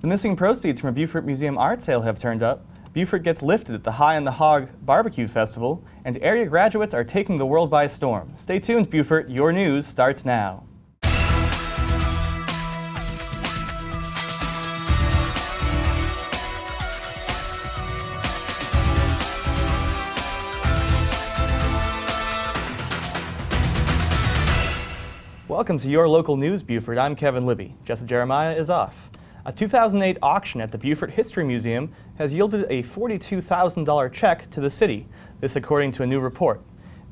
The missing proceeds from a Beaufort Museum art sale have turned up, Beaufort gets lifted at the High on the Hog Barbecue Festival, and area graduates are taking the world by storm. Stay tuned, Beaufort. Your news starts now. Welcome to your local news, Beaufort. I'm Kevin Libby. Jessica Jeremiah is off. A 2008 auction at the Beaufort History Museum has yielded a $42,000 check to the city, this according to a new report.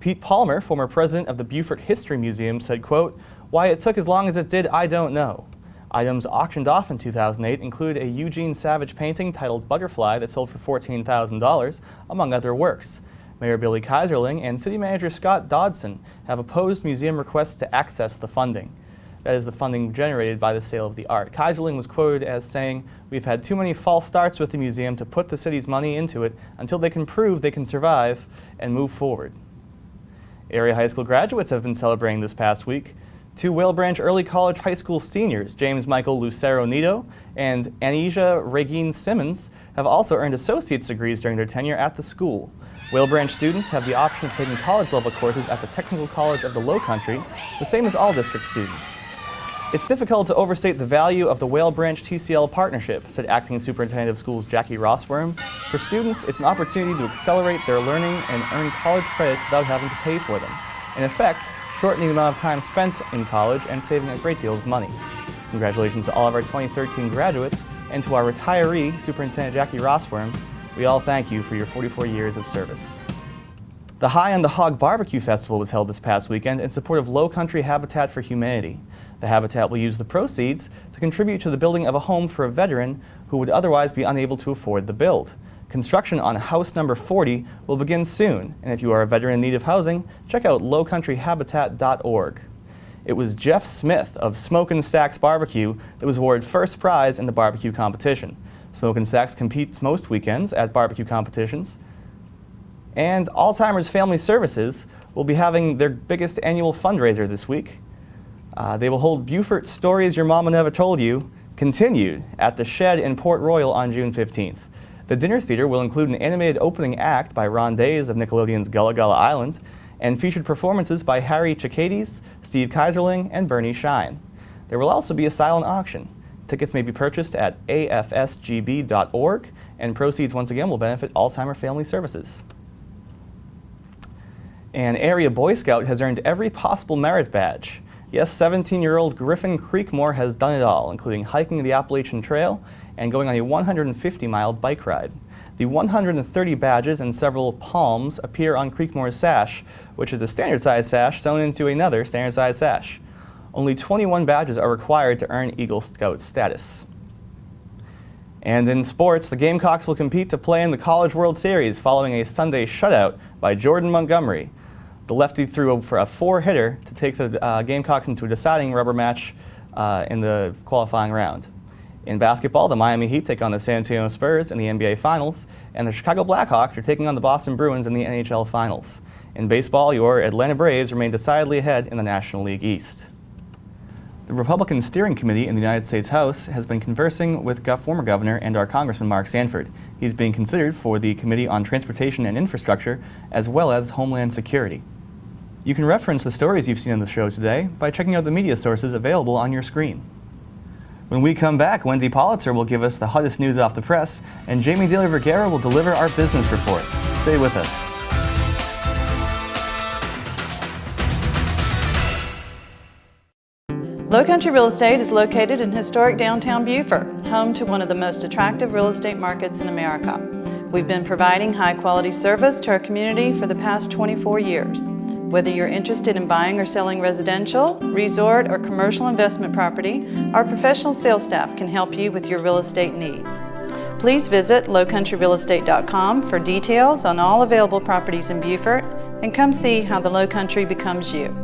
Pete Palmer, former president of the Beaufort History Museum, said, quote, "Why it took as long as it did, I don't know." Items auctioned off in 2008 include a Eugene Savage painting titled Butterfly that sold for $14,000, among other works. Mayor Billy Kaiserling and City Manager Scott Dodson have opposed museum requests to access the funding. That is the funding generated by the sale of the art. Kaiserling was quoted as saying, "We've had too many false starts with the museum to put the city's money into it until they can prove they can survive and move forward." Area high school graduates have been celebrating this past week. Two Whale Branch Early College High School seniors, James Michael Lucero Nito and Anisha Regine Simmons, have also earned associate's degrees during their tenure at the school. Whale Branch students have the option of taking college-level courses at the Technical College of the Lowcountry, the same as all district students. "It's difficult to overstate the value of the Whale Branch TCL partnership," said Acting Superintendent of Schools Jackie Rossworm. "For students, it's an opportunity to accelerate their learning and earn college credits without having to pay for them. In effect, shortening the amount of time spent in college and saving a great deal of money." Congratulations to all of our 2013 graduates, and to our retiree, Superintendent Jackie Rossworm. We all thank you for your 44 years of service. The High on the Hog Barbecue Festival was held this past weekend in support of Low Country Habitat for Humanity. The Habitat will use the proceeds to contribute to the building of a home for a veteran who would otherwise be unable to afford the build. Construction on house number 40 will begin soon, and if you are a veteran in need of housing, check out lowcountryhabitat.org. It was Jeff Smith of Smokin' Stacks Barbecue that was awarded first prize in the barbecue competition. Smokin' Stacks competes most weekends at barbecue competitions. And Alzheimer's Family Services will be having their biggest annual fundraiser this week. They will hold Beaufort Stories Your Mama Never Told You continued at the Shed in Port Royal on June 15th. The dinner theater will include an animated opening act by Ron Days of Nickelodeon's Gullah Gullah Island and featured performances by Harry Chikades, Steve Kaiserling, and Bernie Shine. There will also be a silent auction. Tickets may be purchased at afsgb.org, and proceeds once again will benefit Alzheimer's Family Services. An area Boy Scout has earned every possible merit badge. Yes, 17-year-old Griffin Creekmore has done it all, including hiking the Appalachian Trail and going on a 150-mile bike ride. The 130 badges and several palms appear on Creekmore's sash, which is a standard-sized sash sewn into another standard-sized sash. Only 21 badges are required to earn Eagle Scout status. And in sports, the Gamecocks will compete to play in the College World Series following a Sunday shutout by Jordan Montgomery. The lefty threw for a 4-hitter to take the Gamecocks into a deciding rubber match in the qualifying round. In basketball, the Miami Heat take on the San Antonio Spurs in the NBA Finals, and the Chicago Blackhawks are taking on the Boston Bruins in the NHL Finals. In baseball, your Atlanta Braves remain decidedly ahead in the National League East. The Republican Steering Committee in the United States House has been conversing with former Governor and our Congressman Mark Sanford. He's being considered for the Committee on Transportation and Infrastructure, as well as Homeland Security. You can reference the stories you've seen on the show today by checking out the media sources available on your screen. When we come back, Wendy Pollitzer will give us the hottest news off the press, and Jaime Dailey-Vergara will deliver our business report. Stay with us. Low Country Real Estate is located in historic downtown Beaufort, home to one of the most attractive real estate markets in America. We've been providing high-quality service to our community for the past 24 years. Whether you're interested in buying or selling residential, resort, or commercial investment property, our professional sales staff can help you with your real estate needs. Please visit lowcountryrealestate.com for details on all available properties in Beaufort, and come see how the Low Country becomes you.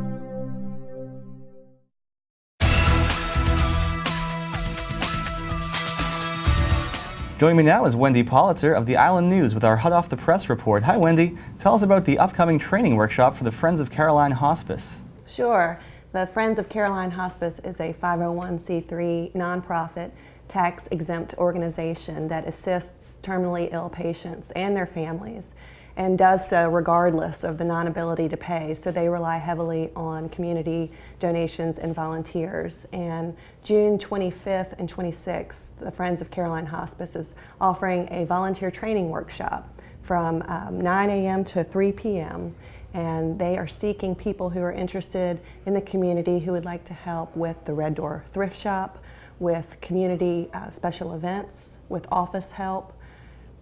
Joining me now is Wendy Pollitzer of the Island News with our Hot Off the Press report. Hi, Wendy. Tell us about the upcoming training workshop for the Friends of Caroline Hospice. Sure. The Friends of Caroline Hospice is a 501c3 nonprofit tax-exempt organization that assists terminally ill patients and their families, and does so regardless of the non-ability to pay. So they rely heavily on community donations and volunteers. And June 25th and 26th, the Friends of Caroline Hospice is offering a volunteer training workshop from 9 a.m. to 3 p.m. And they are seeking people who are interested in the community who would like to help with the Red Door Thrift Shop, with community special events, with office help.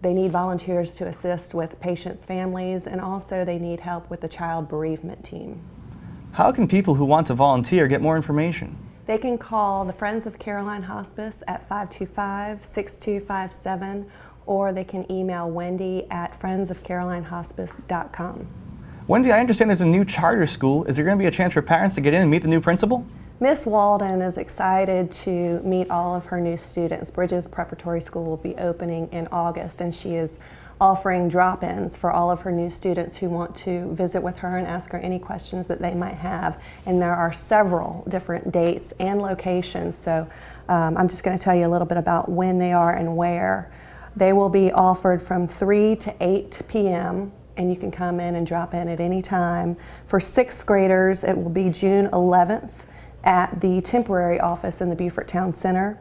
They need volunteers to assist with patients' families, and also they need help with the child bereavement team. How can people who want to volunteer get more information? They can call the Friends of Caroline Hospice at 525-6257, or they can email Wendy at friendsofcarolinehospice.com. Wendy, I understand there's a new charter school. Is there going to be a chance for parents to get in and meet the new principal? Miss Walden is excited to meet all of her new students. Bridges Preparatory School will be opening in August, and she is offering drop-ins for all of her new students who want to visit with her and ask her any questions that they might have. And there are several different dates and locations, so I'm just going to tell you a little bit about when they are and where. They will be offered from 3 to 8 p.m. and you can come in and drop in at any time. For 6th graders, it will be June 11th at the temporary office in the Beaufort Town Center.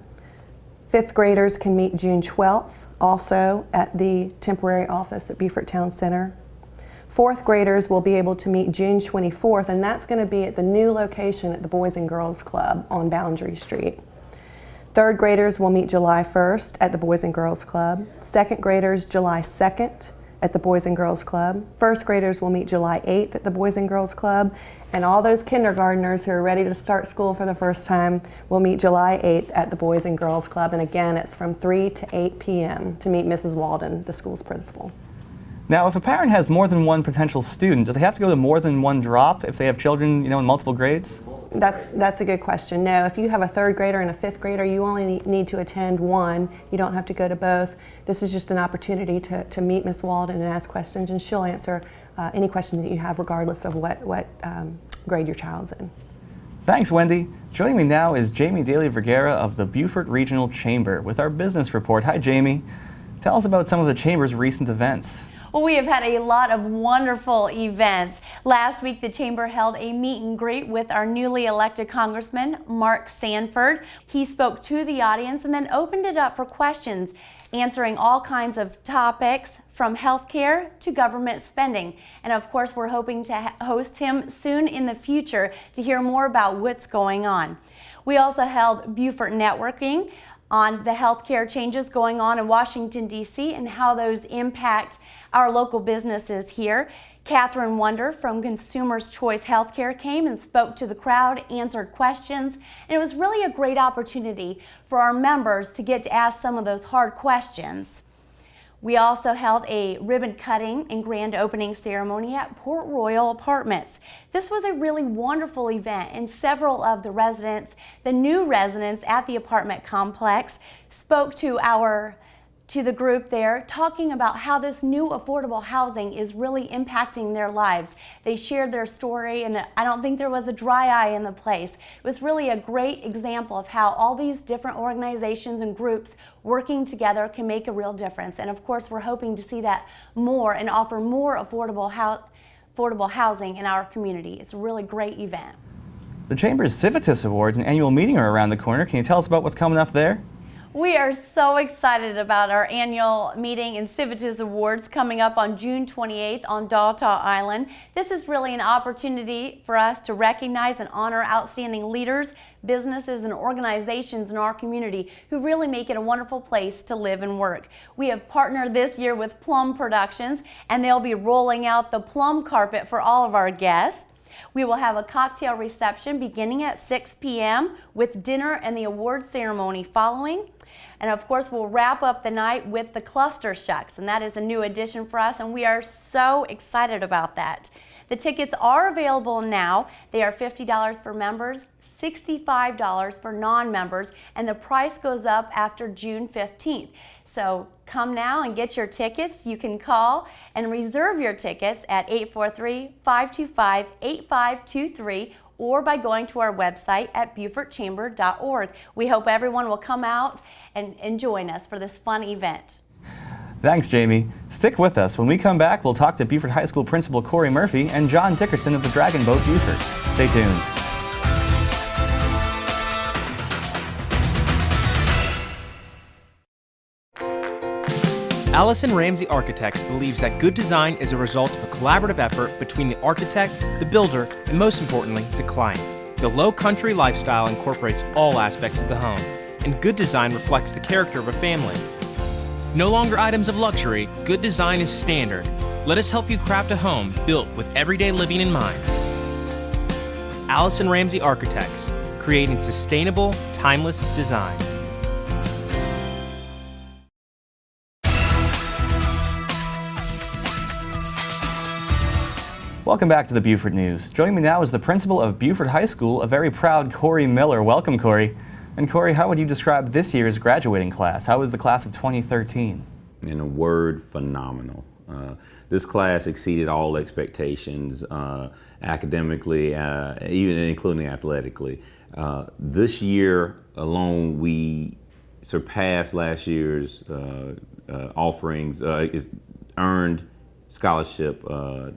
5th graders can meet June 12th, also at the temporary office at Beaufort Town Center. 4th graders will be able to meet June 24th, and that's going to be at the new location at the Boys and Girls Club on Boundary Street. 3rd graders will meet July 1st at the Boys and Girls Club. 2nd graders, July 2nd at the Boys and Girls Club. 1st graders will meet July 8th at the Boys and Girls Club. And all those kindergartners who are ready to start school for the first time will meet July 8th at the Boys and Girls Club. And again, it's from 3 to 8 p.m. to meet Mrs. Walden, the school's principal. Now, if a parent has more than one potential student, do they have to go to more than one drop if they have children, in multiple grades? That's a good question. No, if you have a 3rd grader and a 5th grader, you only need to attend one. You don't have to go to both. This is just an opportunity to meet Miss Walden and ask questions, and she'll answer any questions that you have regardless of what grade your child's in. Thanks, Wendy. Joining me now is Jaime Dailey-Vergara of the Beaufort Regional Chamber with our business report. Hi, Jaime. Tell us about some of the Chamber's recent events. Well, we have had a lot of wonderful events. Last week, the Chamber held a meet and greet with our newly elected Congressman, Mark Sanford. He spoke to the audience and then opened it up for questions, answering all kinds of topics from healthcare to government spending. And of course, we're hoping to host him soon in the future to hear more about what's going on. We also held Beaufort Networking on the healthcare changes going on in Washington, D.C. and how those impact our local businesses here. Catherine Wonder from Consumers Choice Healthcare came and spoke to the crowd, answered questions, and it was really a great opportunity for our members to get to ask some of those hard questions. We also held a ribbon cutting and grand opening ceremony at Port Royal Apartments. This was a really wonderful event, and several of the residents, the new residents at the apartment complex, spoke to the group there, talking about how this new affordable housing is really impacting their lives. They shared their story, and I don't think there was a dry eye in the place. It was really a great example of how all these different organizations and groups working together can make a real difference. And of course, we're hoping to see that more and offer more affordable housing in our community. It's a really great event. The Chamber's Civitas Awards and annual meeting are around the corner. Can you tell us about what's coming up there? We are so excited about our annual meeting and Civitas Awards coming up on June 28th on Dawtaw Island. This is really an opportunity for us to recognize and honor outstanding leaders, businesses, and organizations in our community who really make it a wonderful place to live and work. We have partnered this year with Plum Productions, and they'll be rolling out the plum carpet for all of our guests. We will have a cocktail reception beginning at 6 p.m. with dinner and the award ceremony following. And of course, we'll wrap up the night with the Cluster Shucks, and that is a new addition for us, and we are so excited about that. The tickets are available now. They are $50 for members, $65 for non-members, and the price goes up after June 15th. So come now and get your tickets. You can call and reserve your tickets at 843-525-8523 or by going to our website at BeaufortChamber.org. We hope everyone will come out and join us for this fun event. Thanks, Jamie. Stick with us. When we come back, we'll talk to Beaufort High School Principal Corey Murphy and John Dickerson of the Dragonboat Beaufort. Stay tuned. Allison Ramsey Architects believes that good design is a result of a collaborative effort between the architect, the builder, and most importantly, the client. The low country lifestyle incorporates all aspects of the home, and good design reflects the character of a family. No longer items of luxury, good design is standard. Let us help you craft a home built with everyday living in mind. Allison Ramsey Architects, creating sustainable, timeless design. Welcome back to the Beaufort News. Joining me now is the principal of Beaufort High School, a very proud Corey Miller. Welcome, Corey. And Corey, how would you describe this year's graduating class? How was the class of 2013? In a word, phenomenal. This class exceeded all expectations, academically, even including athletically. This year alone, we surpassed last year's offerings, earned scholarship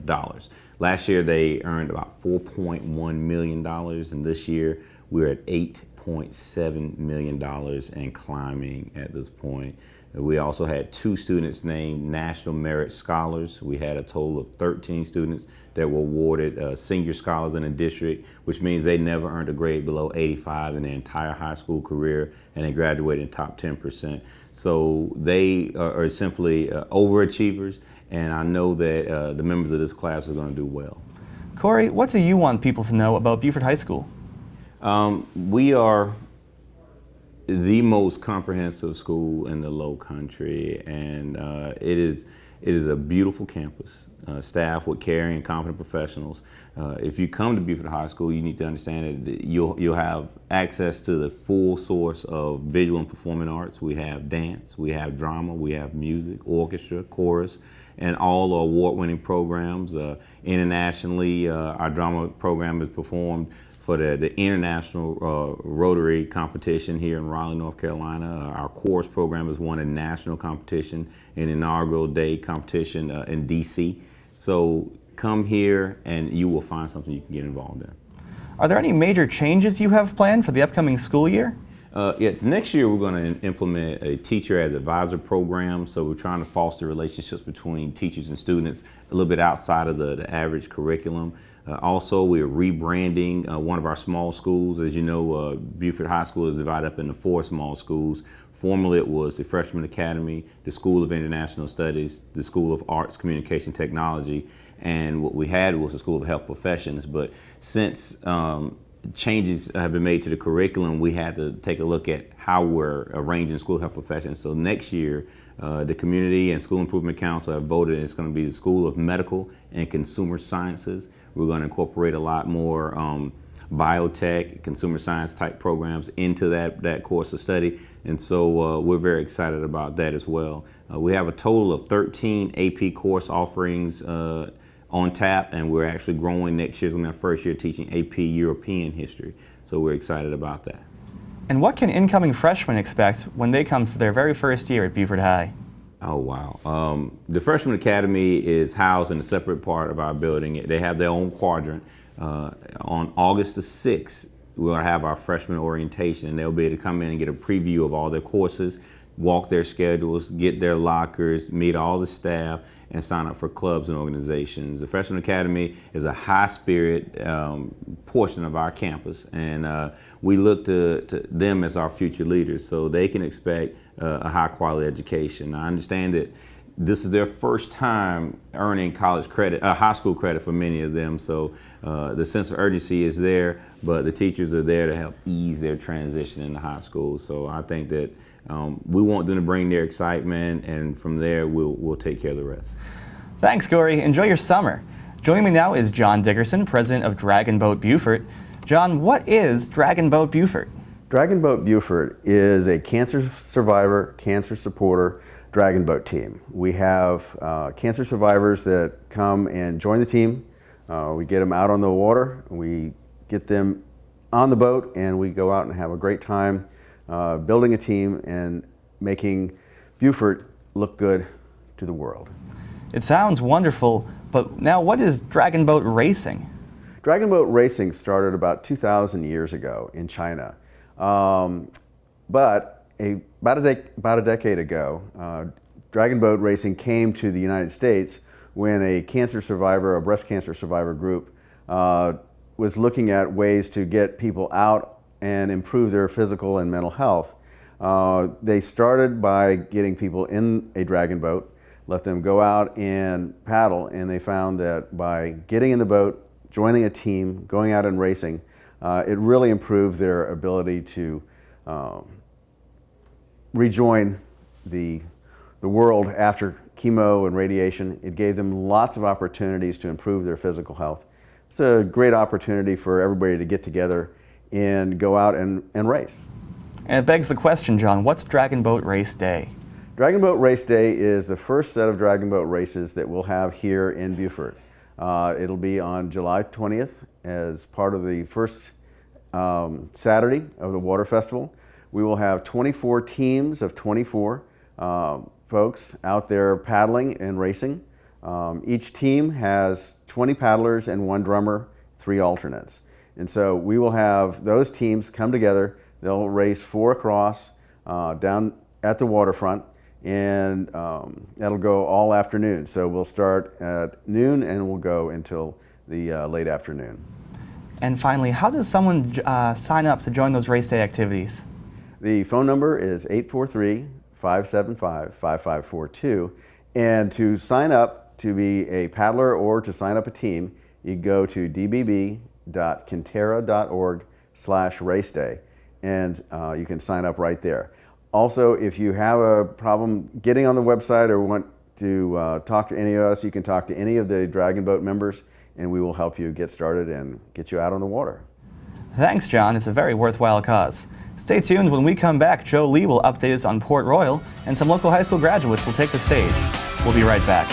dollars. Last year they earned about $4.1 million, and this year we're at $8.7 million and climbing at this point. We also had 2 students named National Merit Scholars. We had a total of 13 students that were awarded senior scholars in the district, which means they never earned a grade below 85 in their entire high school career, and they graduated in top 10%. So they are simply overachievers, and I know that the members of this class are going to do well. Corey, what do you want people to know about Beaufort High School? We are the most comprehensive school in the Low Country, and it is a beautiful campus, staffed with caring and competent professionals. If you come to Beaufort High School, you need to understand that you'll have access to the full source of visual and performing arts. We have dance, we have drama, we have music, orchestra, chorus, and all award-winning programs. Internationally, our drama program is performed for the International Rotary competition here in Raleigh, North Carolina. Our chorus program has won a national competition, an inaugural day competition in DC. So come here and you will find something you can get involved in. Are there any major changes you have planned for the upcoming school year? Yeah, next year we're going to implement a teacher as advisor program. So we're trying to foster relationships between teachers and students a little bit outside of the average curriculum. Also, we are rebranding one of our small schools. As you know, Beaufort High School is divided up into 4 small schools. Formerly it was the Freshman Academy, the School of International Studies, the School of Arts, Communication, Technology, and what we had was the School of Health Professions. But since changes have been made to the curriculum, we had to take a look at how we're arranging School of Health Professions. So next year, the Community and School Improvement Council have voted it's going to be the School of Medical and Consumer Sciences. We're going to incorporate a lot more biotech, consumer science type programs into that course of study. And so we're very excited about that as well. We have a total of 13 AP course offerings on tap, and we're actually growing. Next year's going to be our first year teaching AP European history. So we're excited about that. And what can incoming freshmen expect when they come for their very first year at Beaufort High? Oh, wow. The Freshman Academy is housed in a separate part of our building. They have their own quadrant. On August the 6th, we'll have our freshman orientation, and they'll be able to come in and get a preview of all their courses, walk their schedules, get their lockers, meet all the staff, and sign up for clubs and organizations. The Freshman Academy is a high-spirit portion of our campus, and we look to them as our future leaders, so they can expect a high-quality education. I understand that this is their first time earning college credit, high school credit for many of them, so the sense of urgency is there, but the teachers are there to help ease their transition into high school. So I think that we want them to bring their excitement, and from there we'll take care of the rest. Thanks, Corey. Enjoy your summer. Joining me now is John Dickerson, president of Dragonboat Beaufort. John, what is Dragonboat Beaufort? Dragonboat Beaufort is a cancer survivor, cancer supporter Dragonboat team. We have cancer survivors that come and join the team. We get them out on the water. We get them on the boat, and we go out and have a great time building a team and making Beaufort look good to the world. It sounds wonderful, but now what is Dragonboat racing? Dragonboat racing started about 2,000 years ago in China. But about a decade ago, Dragonboat racing came to the United States when a breast cancer survivor group was looking at ways to get people out and improve their physical and mental health. They started by getting people in a dragon boat, let them go out and paddle, and they found that by getting in the boat, joining a team, going out and racing, it really improved their ability to rejoin the world after chemo and radiation. It gave them lots of opportunities to improve their physical health. It's a great opportunity for everybody to get together and go out and race. And it begs the question, John, what's Dragonboat Race Day? Dragonboat Race Day is the first set of Dragonboat races that we'll have here in Beaufort. It'll be on July 20th as part of the first Saturday of the Water Festival. We will have 24 teams of 24 folks out there paddling and racing. Each team has 20 paddlers and 1 drummer, 3 alternates. And so we will have those teams come together. They'll race 4 across down at the waterfront, and that'll go all afternoon. So we'll start at noon and we'll go until the late afternoon. And finally, how does someone sign up to join those race day activities? The phone number is 843-575-5542. And to sign up to be a paddler or to sign up a team, you go to dbb.kinterra.org/raceday, and you can sign up right there. Also, if you have a problem getting on the website or want to talk to any of us, you can talk to any of the Dragonboat members, and we will help you get started and get you out on the water. Thanks, John. It's a very worthwhile cause. Stay tuned. When we come back, Joe Lee will update us on Port Royal, and some local high school graduates will take the stage. We'll be right back.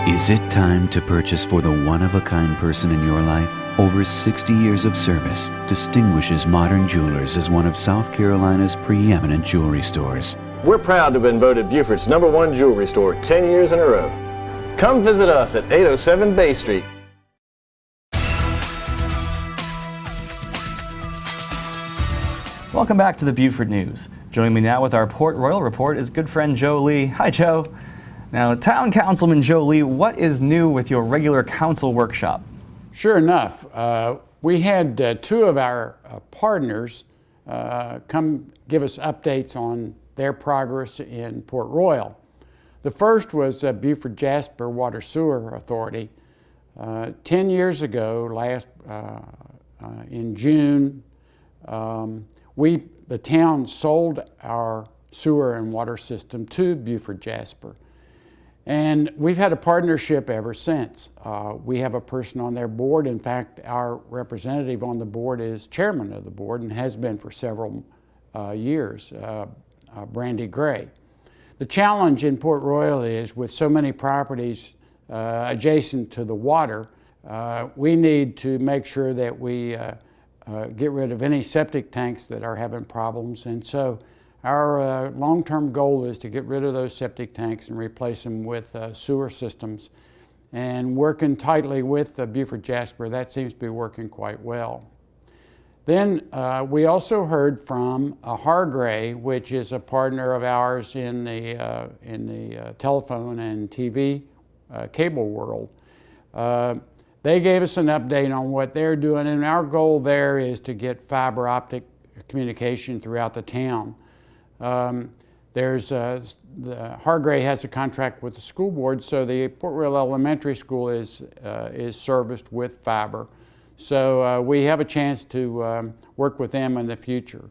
Is it time to purchase for the one-of-a-kind person in your life? Over 60 years of service distinguishes Modern Jewelers as one of South Carolina's preeminent jewelry stores. We're proud to have been voted Beaufort's #1 jewelry store 10 years in a row. Come visit us at 807 Bay Street. Welcome back to the Beaufort News. Joining me now with our Port Royal report is good friend Joe Lee. Hi, Joe. Now, Town Councilman Joe Lee, what is new with your regular council workshop? Sure enough, we had 2 of our partners come give us updates on their progress in Port Royal. The first was Beaufort Jasper Water Sewer Authority. 10 years ago, in June, the town sold our sewer and water system to Beaufort Jasper. And we've had a partnership ever since. We have a person on their board. In fact, our representative on the board is chairman of the board and has been for several years, Brandy Gray. The challenge in Port Royal is with so many properties adjacent to the water, we need to make sure that we get rid of any septic tanks that are having problems. And so our long-term goal is to get rid of those septic tanks and replace them with sewer systems. And working tightly with Beaufort Jasper, that seems to be working quite well. Then we also heard from Hargray, which is a partner of ours in the telephone and TV cable world. They gave us an update on what they're doing, and our goal there is to get fiber optic communication throughout the town. Hargray has a contract with the school board, so the Port Royal Elementary School is serviced with fiber. So we have a chance to work with them in the future.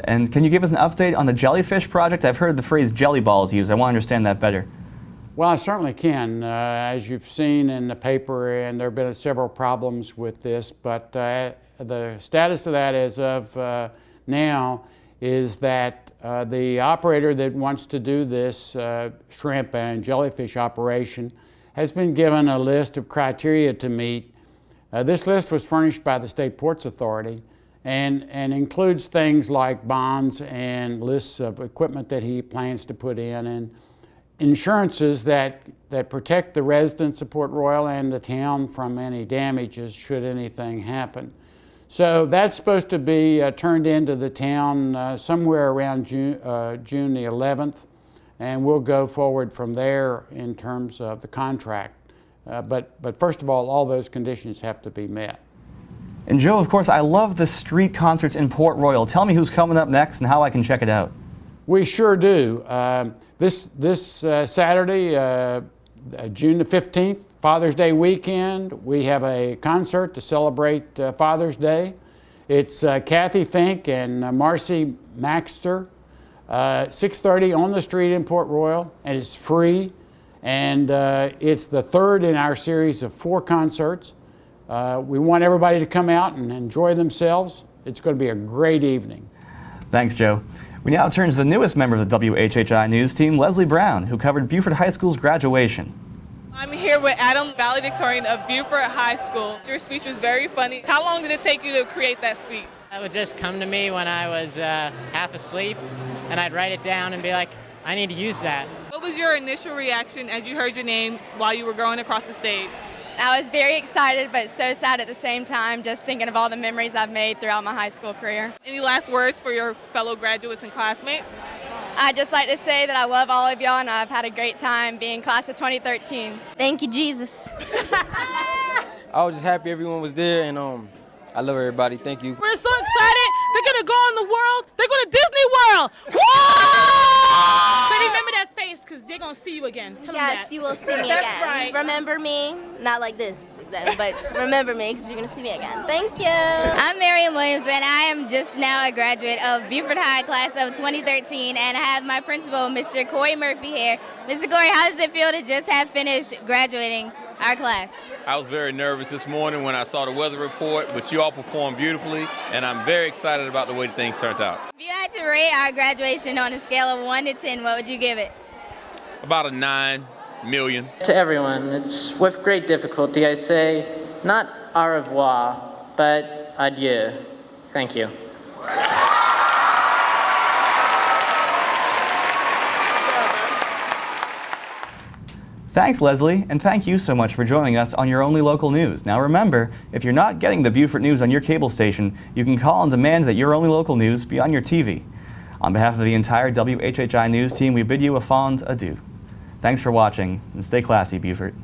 And can you give us an update on the jellyfish project? I've heard the phrase jelly balls used. I want to understand that better. Well, I certainly can. As you've seen in the paper, and there have been several problems with this, but the status of that as of now is that the operator that wants to do this shrimp and jellyfish operation has been given a list of criteria to meet. This list was furnished by the State Ports Authority and includes things like bonds and lists of equipment that he plans to put in, and insurances that protect the residents of Port Royal and the town from any damages should anything happen. So that's supposed to be turned into the town somewhere around June the 11th, and we'll go forward from there in terms of the contract. But first of all those conditions have to be met. And Joe, of course, I love the street concerts in Port Royal. Tell me who's coming up next and how I can check it out. We sure do. This Saturday, June the 15th, Father's Day weekend, we have a concert to celebrate Father's Day. It's Kathy Fink and Marcy Maxter, 6:30 on the street in Port Royal, and it's free. And it's the third in our series of 4 concerts. We want everybody to come out and enjoy themselves. It's going to be a great evening. Thanks, Joe. We now turn to the newest member of the WHHI News team, Leslie Brown, who covered Beaufort High School's graduation. I'm here with Adam, valedictorian of Beaufort High School. Your speech was very funny. How long did it take you to create that speech? That would just come to me when I was half asleep, and I'd write it down and be like, I need to use that. What was your initial reaction as you heard your name while you were going across the stage? I was very excited, but so sad at the same time, just thinking of all the memories I've made throughout my high school career. Any last words for your fellow graduates and classmates? I'd just like to say that I love all of y'all, and I've had a great time being class of 2013. Thank you, Jesus. I was just happy everyone was there, and I love everybody. Thank you. We're so excited. They're going to go in the world. They're going to Disney World. Whoa! So remember that face, because they're going to see you again. Tell them that. Yes, you will see me That's again. right. Remember me, not like this, but remember me, because you're going to see me again. Thank you. I'm Miriam Williams, and I am just now a graduate of Beaufort High class of 2013, and I have my principal, Mr. Corey Murphy, here. Mr. Corey, how does it feel to just have finished graduating our class? I was very nervous this morning when I saw the weather report, but you all performed beautifully, and I'm very excited about the way things turned out. If you had to rate our graduation on a scale of 1 to 10, what would you give it? About a 9 million. To everyone, it's with great difficulty I say, not au revoir, but adieu. Thank you. Thanks, Leslie, and thank you so much for joining us on your only local news. Now remember, if you're not getting the Beaufort news on your cable station, you can call and demand that your only local news be on your TV. On behalf of the entire WHHI News team, we bid you a fond adieu. Thanks for watching, and stay classy, Beaufort.